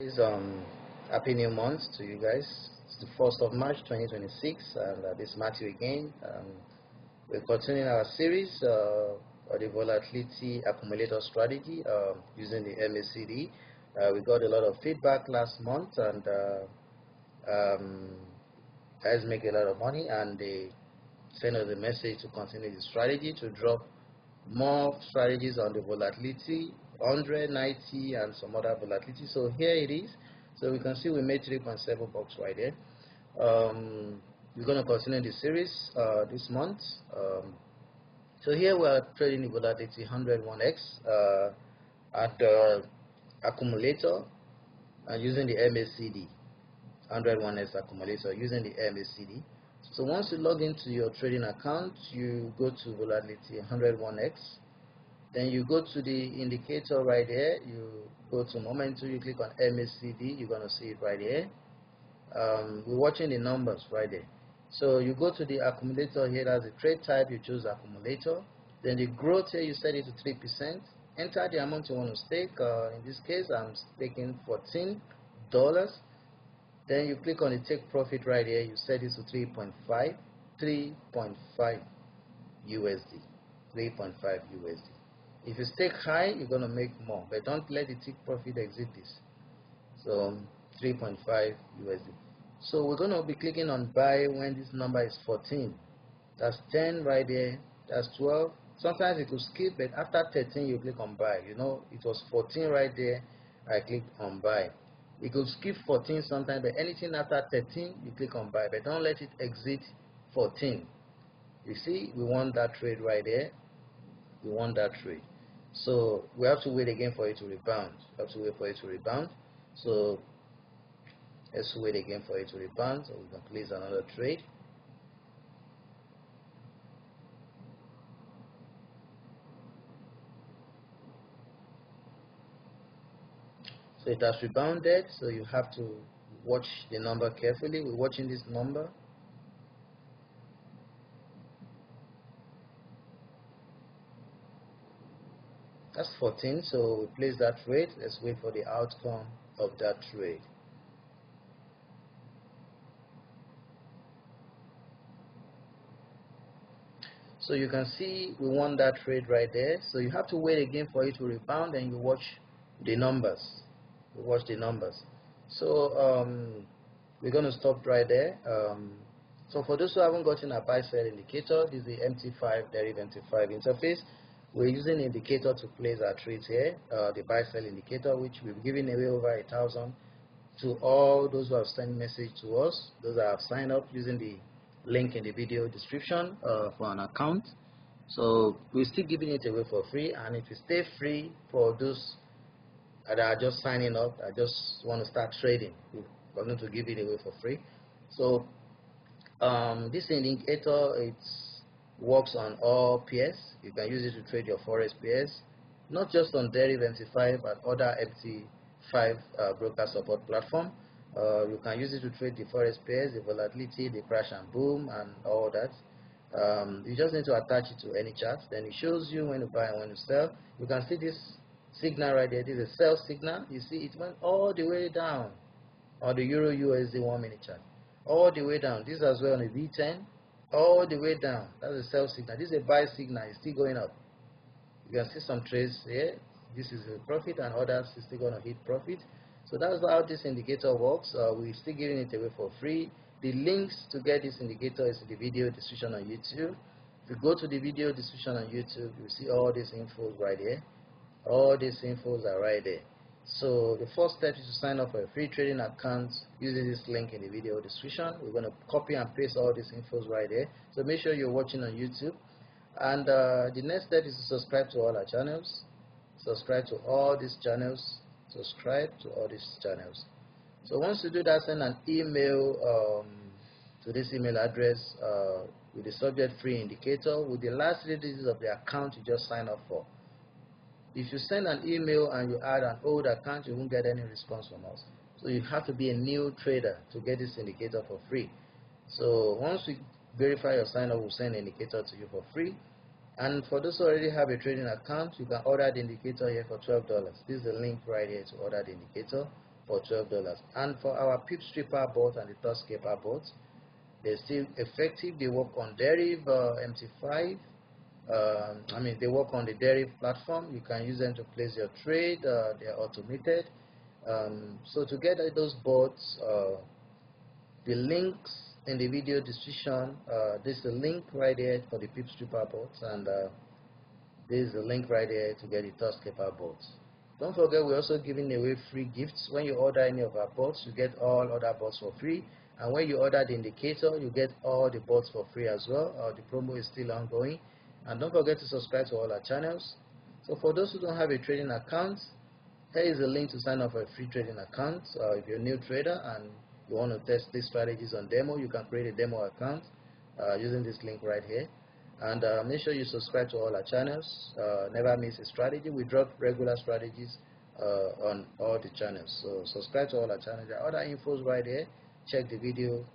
Is happy new month to you guys. It's the 1st of March 2026, and this is Matthew again. We're continuing our series on the volatility accumulator strategy using the MACD. We got a lot of feedback last month, and guys make a lot of money, and they send us a message to continue the strategy, to drop more strategies on the volatility 100, 90, and some other volatility. So here it is. So we can see we made 3.7 bucks right there. We're going to continue the series this month. So here we are trading the volatility 101x at the accumulator using the MACD. 101x accumulator using the MACD. So once you log into your trading account, you go to volatility 101x. Then you go to the indicator right here. You go to momentum. You click on MACD. You're gonna see it right here. We're watching the numbers right there. So you go to the accumulator here. That's the trade type. You choose accumulator. Then the growth here, you set it to 3%. Enter the amount you want to stake. In this case, I'm staking $14. Then you click on the take profit right here. You set it to 3.5 USD. 3.5 USD. If you stake high, you're going to make more, but don't let the take profit exceed this. So 3.5 USD. So we're going to be clicking on buy when this number is 14. That's 10 right there. That's 12. Sometimes it could skip, but after 13 you click on buy. You know, it was 14 right there. I clicked on buy. It could skip 14 sometimes, but anything after 13 you click on buy, but don't let it exceed 14. You see, we want that trade right there. We want that trade. So we have to wait again for it to rebound. We have to wait for it to rebound. So let's wait again for it to rebound, so we can place another trade. So it has rebounded, so you have to watch the number carefully. We're watching this number. That's 14, so we place that trade. Let's wait for the outcome of that trade. So you can see we won that trade right there. So you have to wait again for it to rebound, and you watch the numbers. You watch the numbers. So we're going to stop right there. So for those who haven't gotten a buy sell indicator, this is the MT5 Deriv MT5 interface. We're using the indicator to place our trades here, the buy sell indicator, which we've given away over 1,000 to all those who have sent message to us, those that have signed up using the link in the video description for an account. So we're still giving it away for free, and it will stay free for those that are just signing up. I just want to start trading. We're going to give it away for free. So this indicator, it works on all pairs. You can use it to trade your Forex pairs, not just on Deriv MT5 but other MT5 broker support platform. You can use it to trade the Forex pairs, the volatility, the crash and boom, and all that. You just need to attach it to any chart. Then it shows you when to buy and when to sell. You can see this signal right there. This is a sell signal. You see it went all the way down on the Euro USD 1 minute chart, all the way down. This as well on the V10, all the way down. That's a sell signal. This is a buy signal. It's still going up. You can see some trades here. This is a profit, and others is still going to hit profit. So that's how this indicator works. We're still giving it away for free. The links to get this indicator is in the video description on YouTube. If you go to the video description on YouTube, you'll see all these infos right here. All these infos are right there. So the first step is to sign up for a free trading account using this link in the video description. We're going to copy and paste all these infos right there. So make sure you're watching on YouTube. And the next step is to subscribe to all our channels. Subscribe to all these channels. Subscribe to all these channels. So once you do that, send an email to this email address with the subject free indicator with the last 3 digits of the account you just signed up for. If you send an email and you add an old account, you won't get any response from us. So you have to be a new trader to get this indicator for free. So once we verify your sign up, we'll send an indicator to you for free. And for those who already have a trading account, you can order the indicator here for $12. This is the link right here to order the indicator for $12. And for our pip stripper bot and the third scalper bot, they're still effective. They work on Deriv MT5. They work on the Deriv platform. You can use them to place your trade. They're automated. So to get those bots, the links in the video description, this is the link right there for the pip stripper bots, and this is the link right there to get the third scalper bots. Don't forget, we're also giving away free gifts. When you order any of our bots, you get all other bots for free. And when you order the indicator, you get all the bots for free as well. The promo is still ongoing. And don't forget to subscribe to all our channels. So for those who don't have a trading account, here is a link to sign up for a free trading account. If you're a new trader and you want to test these strategies on demo, you can create a demo account using this link right here. And make sure you subscribe to all our channels. Never miss a strategy. We drop regular strategies on all the channels. So subscribe to all our channels. There are other infos right here. Check the video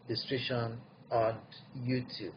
description on YouTube.